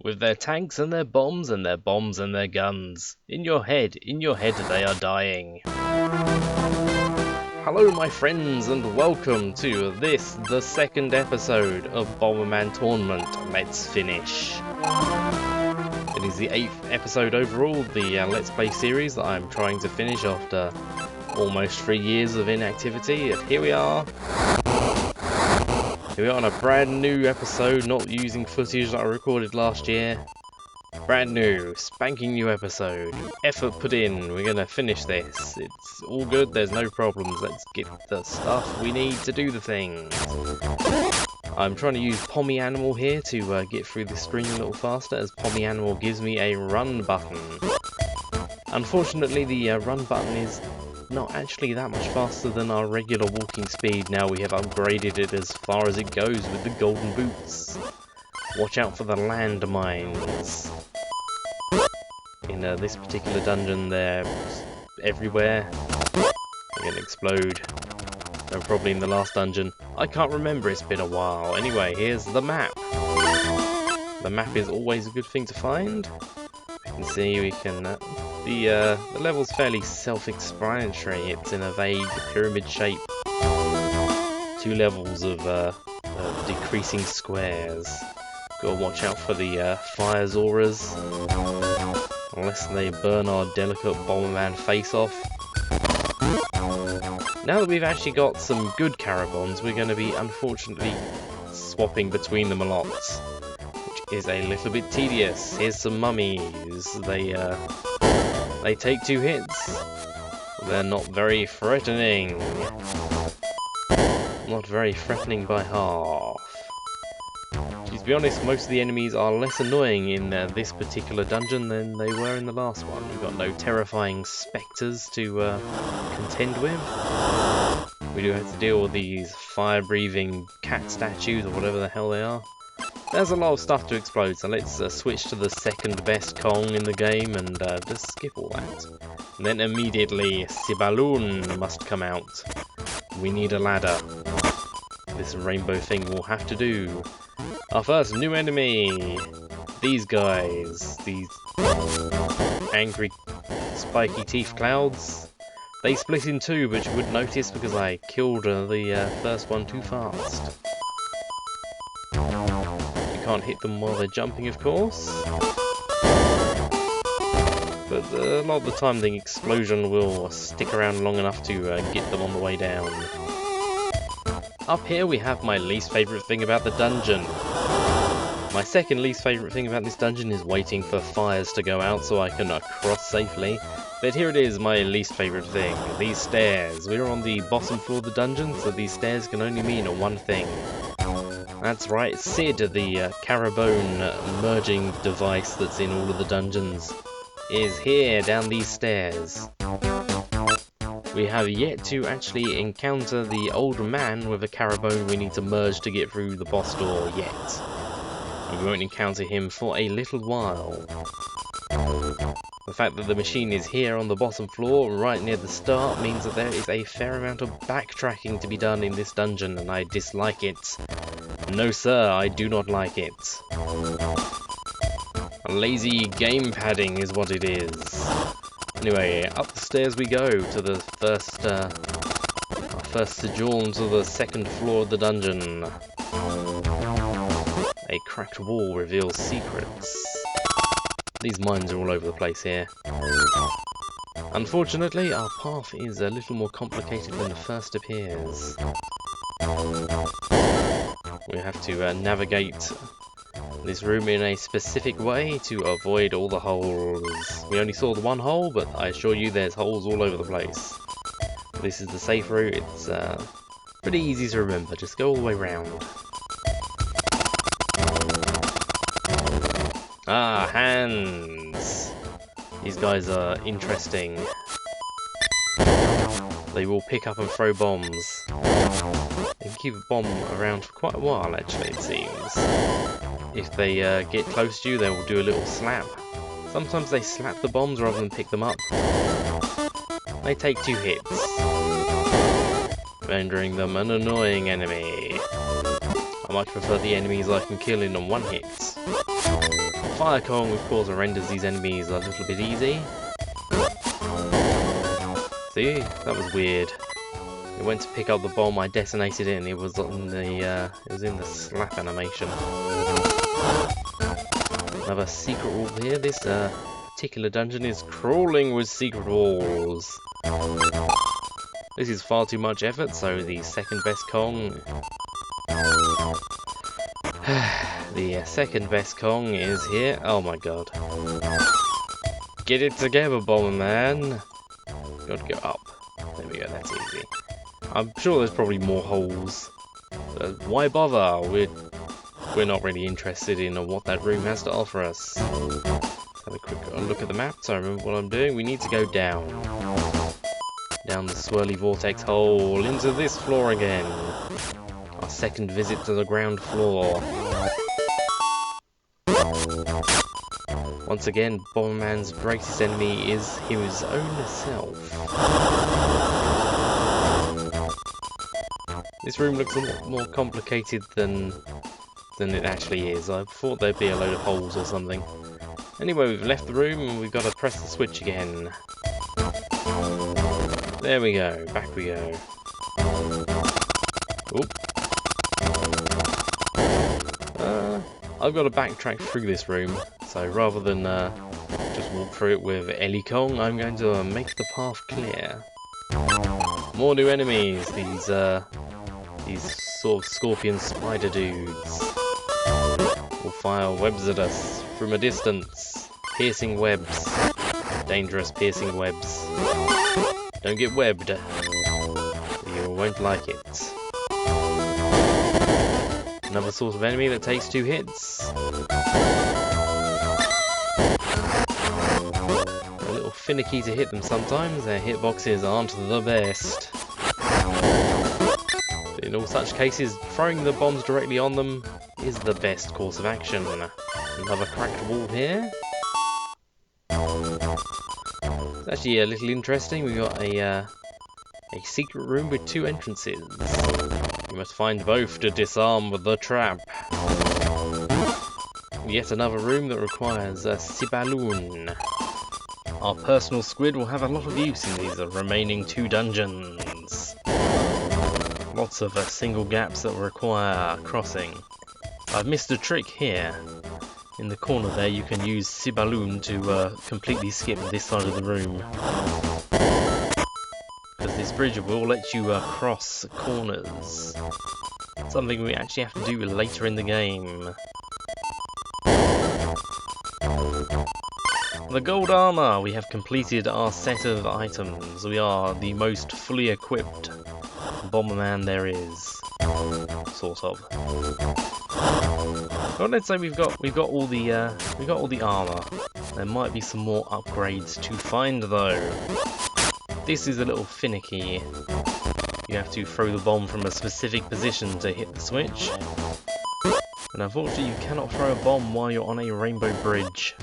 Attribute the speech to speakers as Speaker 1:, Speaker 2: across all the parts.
Speaker 1: with their tanks and their bombs and their bombs and their guns. In your head they are dying. Hello my friends and welcome to this, the second episode of BomberMan Tournament. Let's finish. It is the 8th episode overall, the Let's Play series that I'm trying to finish after almost 3 years of inactivity, and here we are. Here we are on a brand new episode, not using footage that I recorded last year. Brand new, spanking new episode. Effort put in, we're gonna finish this. It's all good, there's no problems. Let's get the stuff we need to do the things. I'm trying to use Pommy Animal here to get through the screen a little faster, as Pommy Animal gives me a run button. Unfortunately, the run button is not actually that much faster than our regular walking speed. Now we have upgraded it as far as it goes with the golden boots. Watch out for the landmines. In this particular dungeon, they're everywhere. They're gonna explode. They're probably in the last dungeon. I can't remember, it's been a while. Anyway, here's the map. The map is always a good thing to find. You can see we can... the level's fairly self-explanatory. It's in a vague pyramid shape. 2 levels of decreasing squares. Gotta watch out for the fire's auras, unless they burn our delicate Bomberman face off. Now that we've actually got some good carabons, we're going to be unfortunately swapping between them a lot, which is a little bit tedious. Here's some mummies. They take 2 hits. They're not very threatening. Not very threatening by half. To be honest, most of the enemies are less annoying in this particular dungeon than they were in the last one. We've got no terrifying spectres to contend with. We do have to deal with these fire-breathing cat statues or whatever the hell they are. There's a lot of stuff to explode, so let's switch to the second best Kong in the game and just skip all that. And then immediately, Sibaloon must come out. We need a ladder. This rainbow thing will have to do. Our first new enemy! These guys. These angry spiky teeth clouds. They split in 2, but you wouldn't notice because I killed the first one too fast. You can't hit them while they're jumping, of course. But a lot of the time the explosion will stick around long enough to get them on the way down. Up here we have my least favourite thing about the dungeon. My second least favourite thing about this dungeon is waiting for fires to go out so I can cross safely. But here it is, my least favourite thing. These stairs. We're on the bottom floor of the dungeon, so these stairs can only mean one thing. That's right, Sid, the carabone merging device that's in all of the dungeons, is here down these stairs. We have yet to actually encounter the old man with a carabone we need to merge to get through the boss door yet. And we won't encounter him for a little while. The fact that the machine is here on the bottom floor, right near the start, means that there is a fair amount of backtracking to be done in this dungeon, and I dislike it. No sir, I do not like it. Lazy game padding is what it is. Anyway, up the stairs we go to the first sojourn to the second floor of the dungeon. A cracked wall reveals secrets. These mines are all over the place here. Unfortunately, our path is a little more complicated than it first appears. We have to navigate this room in a specific way to avoid all the holes. We only saw the one hole, but I assure you there's holes all over the place. This is the safe route. It's pretty easy to remember. Just go all the way round. Ah, hands! These guys are interesting. They will pick up and throw bombs. They can keep a bomb around for quite a while, actually, it seems. If they get close to you, they will do a little slap. Sometimes they slap the bombs rather than pick them up. They take 2 hits, rendering them an annoying enemy. I much prefer the enemies I can kill in 1 hit. Fire Kong, of course, renders these enemies a little bit easy. See, that was weird. It went to pick up the bomb, I detonated it, and it was in the slap animation. Another secret wall here. This particular dungeon is crawling with secret walls. This is far too much effort, so the second best Kong. The second best Kong is here. Oh my god. Get it together, BomberMan. Gotta go up. There we go, that's easy. I'm sure there's probably more holes. Why bother? We're not really interested in what that room has to offer us. Have a quick look at the map so I remember what I'm doing. We need to go down. Down the swirly vortex hole, into this floor again. Our second visit to the ground floor. Once again, BomberMan's greatest enemy is his own self. This room looks a lot more complicated than it actually is. I thought there'd be a load of holes or something. Anyway, we've left the room and we've got to press the switch again. There we go, back we go. Oop. I've got to backtrack through this room, so rather than just walk through it with Ellie Kong, I'm going to make the path clear. More new enemies, these sort of scorpion spider dudes. Will fire webs at us from a distance. Piercing webs. Dangerous piercing webs. Don't get webbed. You won't like it. Another sort of enemy that takes 2 hits. A little finicky to hit them sometimes. Their hitboxes aren't the best. But in all such cases, throwing the bombs directly on them is the best course of action. Another cracked wall here. It's actually a little interesting. We've got a secret room with 2 entrances. You must find both to disarm the trap. Yet another room that requires a Sibaloon. Our personal squid will have a lot of use in these remaining 2 dungeons. Lots of single gaps that require crossing. I've missed a trick here. In the corner there you can use Sibaloon to completely skip this side of the room. Because this bridge will let you cross corners. Something we actually have to do later in the game. The gold armor! We have completed our set of items. We are the most fully equipped BomberMan there is. Sort of. Well, let's say we've got all the armor. There might be some more upgrades to find though. This is a little finicky. You have to throw the bomb from a specific position to hit the switch. And unfortunately you cannot throw a bomb while you're on a rainbow bridge.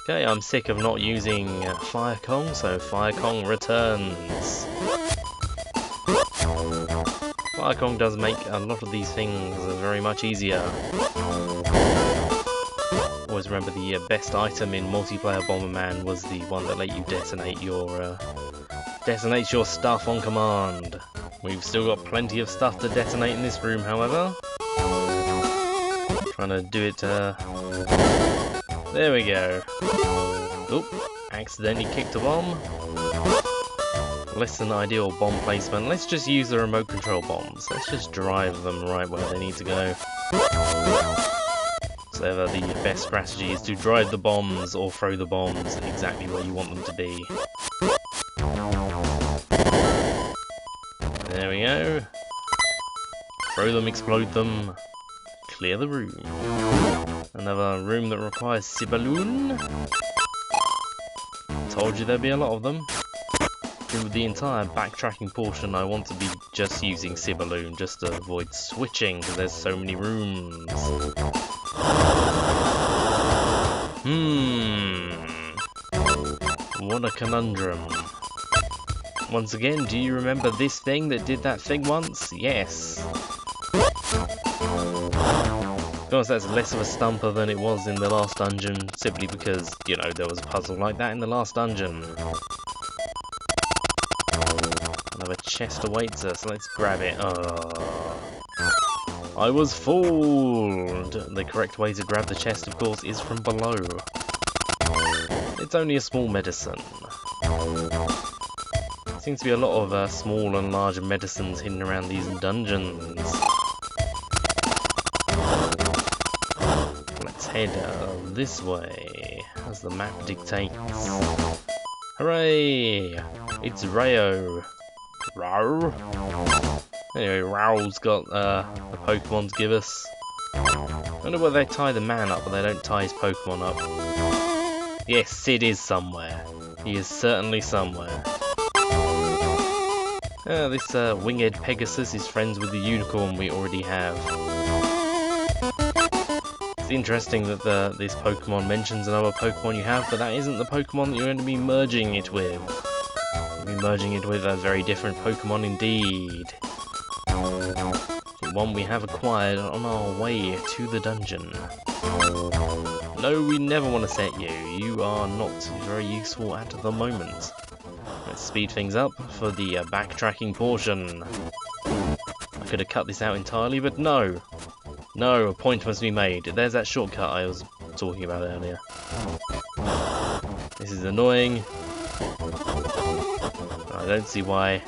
Speaker 1: Okay, I'm sick of not using Fire Kong, so Fire Kong returns. Fire Kong does make a lot of these things very much easier. Always remember the best item in multiplayer BomberMan was the one that let you detonate your stuff on command. We've still got plenty of stuff to detonate in this room, however. Trying to do it. There we go. Oop! Accidentally kicked a bomb. Less than ideal bomb placement. Let's just use the remote control bombs. Let's just drive them right where they need to go. So the best strategy is to drive the bombs or throw the bombs exactly where you want them to be. There we go. Throw them, explode them. Clear the room. Another room that requires Sibaloon. Told you there'd be a lot of them. Through the entire backtracking portion I want to be just using Sibaloon just to avoid switching because there's so many rooms. What a conundrum. Once again, do you remember this thing that did that thing once? Yes. course, that's less of a stumper than it was in the last dungeon, simply because, you know, there was a puzzle like that in the last dungeon. Another chest awaits us, let's grab it. Oh, I was fooled! The correct way to grab the chest, of course, is from below. It's only a small medicine. There seems to be a lot of small and large medicines hidden around these dungeons. Let's head this way, as the map dictates. Hooray! It's Rayo. Row. Anyway, Row's got a Pokemon to give us. I wonder where they tie the man up, but they don't tie his Pokemon up. Yes, Sid is somewhere. He is certainly somewhere. This winged Pegasus is friends with the unicorn we already have. It's interesting that this Pokemon mentions another Pokemon you have, but that isn't the Pokemon that you're going to be merging it with. You'll be merging it with a very different Pokemon indeed. The one we have acquired on our way to the dungeon. No, we never want to set you. You are not very useful at the moment. Let's speed things up for the backtracking portion. I could have cut this out entirely, but no. No, a point must be made. There's that shortcut I was talking about earlier. This is annoying. I don't see why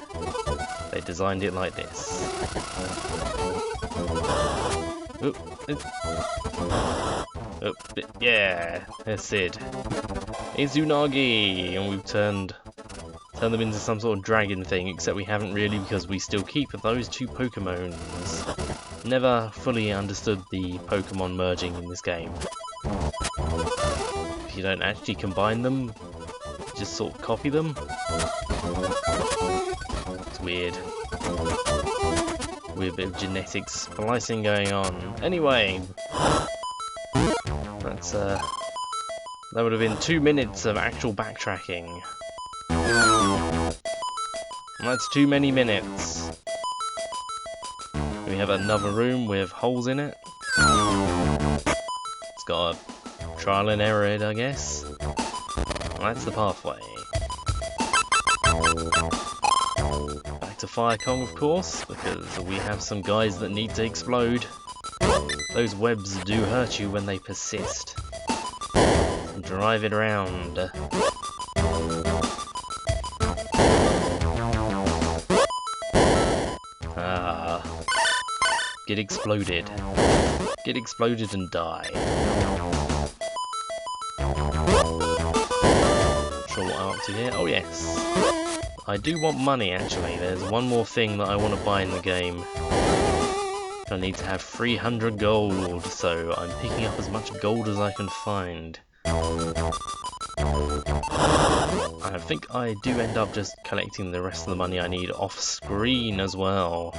Speaker 1: they designed it like this. Yeah, there's Sid. Izunagi, and we've turned them into some sort of dragon thing, except we haven't really, because we still keep those two Pokemons. Never fully understood the Pokemon merging in this game. If you don't actually combine them, just sort of copy them. It's weird. Weird bit of genetic splicing going on. Anyway, that's that would have been 2 minutes of actual backtracking. That's too many minutes. We have another room with holes in it. It's got a trial and error in it, I guess. That's the pathway. Back to Fire Kong, of course, because we have some guys that need to explode. Those webs do hurt you when they persist. Drive it around. Get exploded. Get exploded and die. Not sure what I'm up to here. Oh yes. I do want money actually. There's one more thing that I want to buy in the game. I need to have 300 gold, so I'm picking up as much gold as I can find. I think I do end up just collecting the rest of the money I need off screen as well.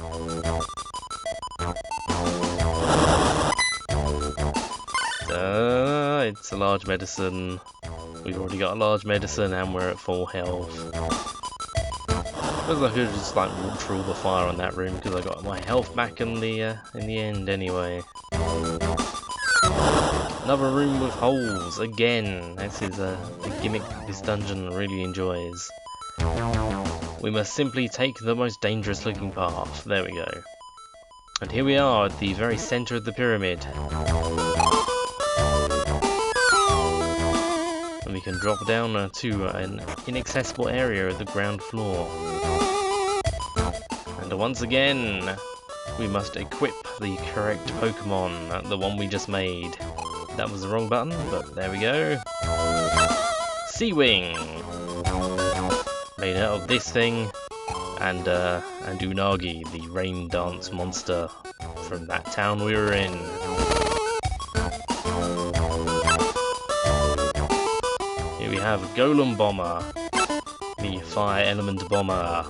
Speaker 1: It's a large medicine. We've already got a large medicine and we're at full health. Feels like I could just like walk through all the fire on that room because I got my health back in the end anyway. Another room with holes again. This is the gimmick this dungeon really enjoys. We must simply take the most dangerous looking path. There we go. And here we are at the very center of the pyramid. And we can drop down to an inaccessible area at the ground floor. And once again, we must equip the correct Pokemon, the one we just made. That was the wrong button, but there we go. Sea-Wing! Made out of this thing, and Unagi, the rain dance monster from that town we were in. Here we have Golem Bomber, the fire element bomber.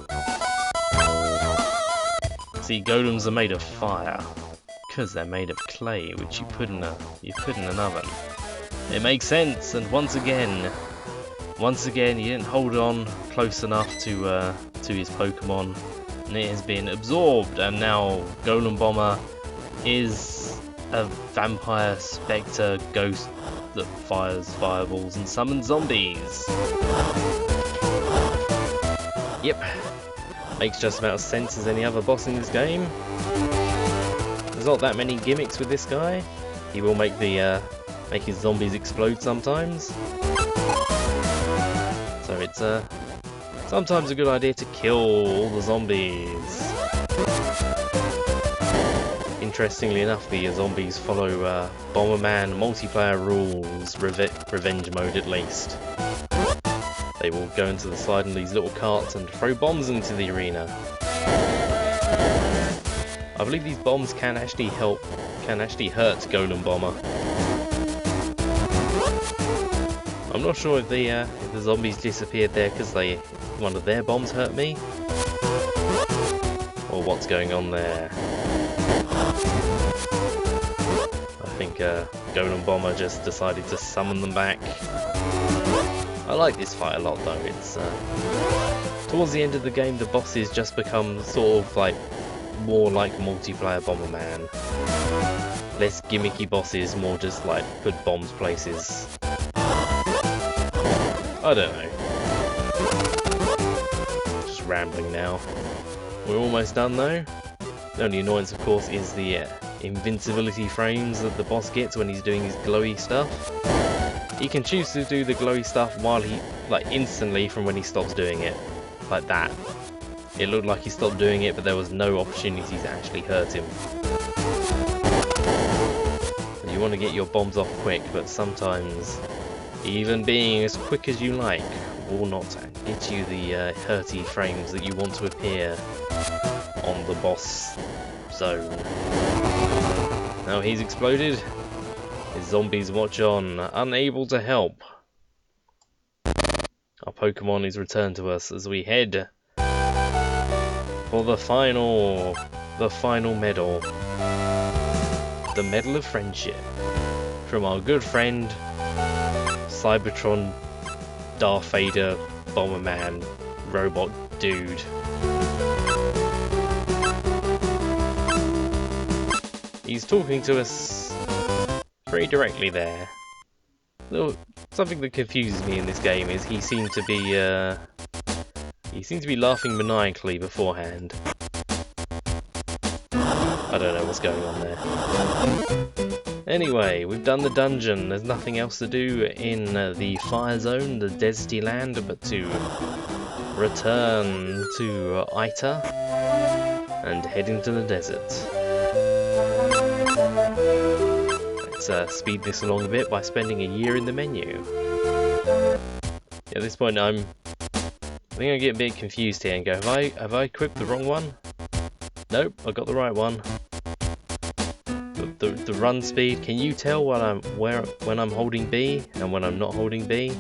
Speaker 1: See, golems are made of fire, because they're made of clay, which you put in an oven. It makes sense, and once again, he didn't hold on close enough to his Pokemon, and it has been absorbed, and now Golem Bomber is a vampire spectre ghost that fires fireballs and summons zombies. Yep, makes just about as sense as any other boss in this game. There's not that many gimmicks with this guy. He will make his zombies explode sometimes. So it's sometimes a good idea to kill all the zombies. Interestingly enough, the zombies follow BomberMan multiplayer rules, revenge mode at least. They will go into the side in these little carts and throw bombs into the arena. I believe these bombs can actually hurt Golem Bomber. I'm not sure if the zombies disappeared there because one of their bombs hurt me, or what's going on there. I think Golem Bomber just decided to summon them back. I like this fight a lot though. It's towards the end of the game, the bosses just become sort of like more like multiplayer Bomberman. Less gimmicky bosses, more just like put bombs places. I don't know. Just rambling now. We're almost done though. The only annoyance of course is the invincibility frames that the boss gets when he's doing his glowy stuff. He can choose to do the glowy stuff while instantly from when he stops doing it. Like that. It looked like he stopped doing it, but there was no opportunity to actually hurt him. You want to get your bombs off quick, but sometimes even being as quick as you like will not get you the hurty frames that you want to appear on the boss zone. Now he's exploded. His zombies watch on, unable to help. Our Pokemon is returned to us as we head for the final medal. The Medal of Friendship. From our good friend Cybertron Darth Vader Bomberman robot dude. He's talking to us very directly there. Something that confuses me in this game is he seemed to be laughing maniacally beforehand. I don't know what's going on there. Anyway, we've done the dungeon. There's nothing else to do in the fire zone, the deserty land, but to return to Ita and head into the desert. Let's speed this along a bit by spending a year in the menu. At this point, I think I get a bit confused here and go, have I equipped the wrong one? Nope, I got the right one. The run speed. Can you tell when I'm holding B and when I'm not holding B?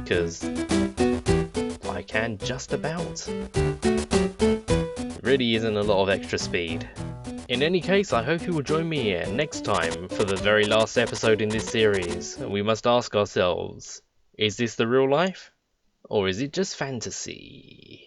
Speaker 1: Because I can just about. There really isn't a lot of extra speed. In any case, I hope you will join me here next time for the very last episode in this series. We must ask ourselves, is this the real life? Or is it just fantasy?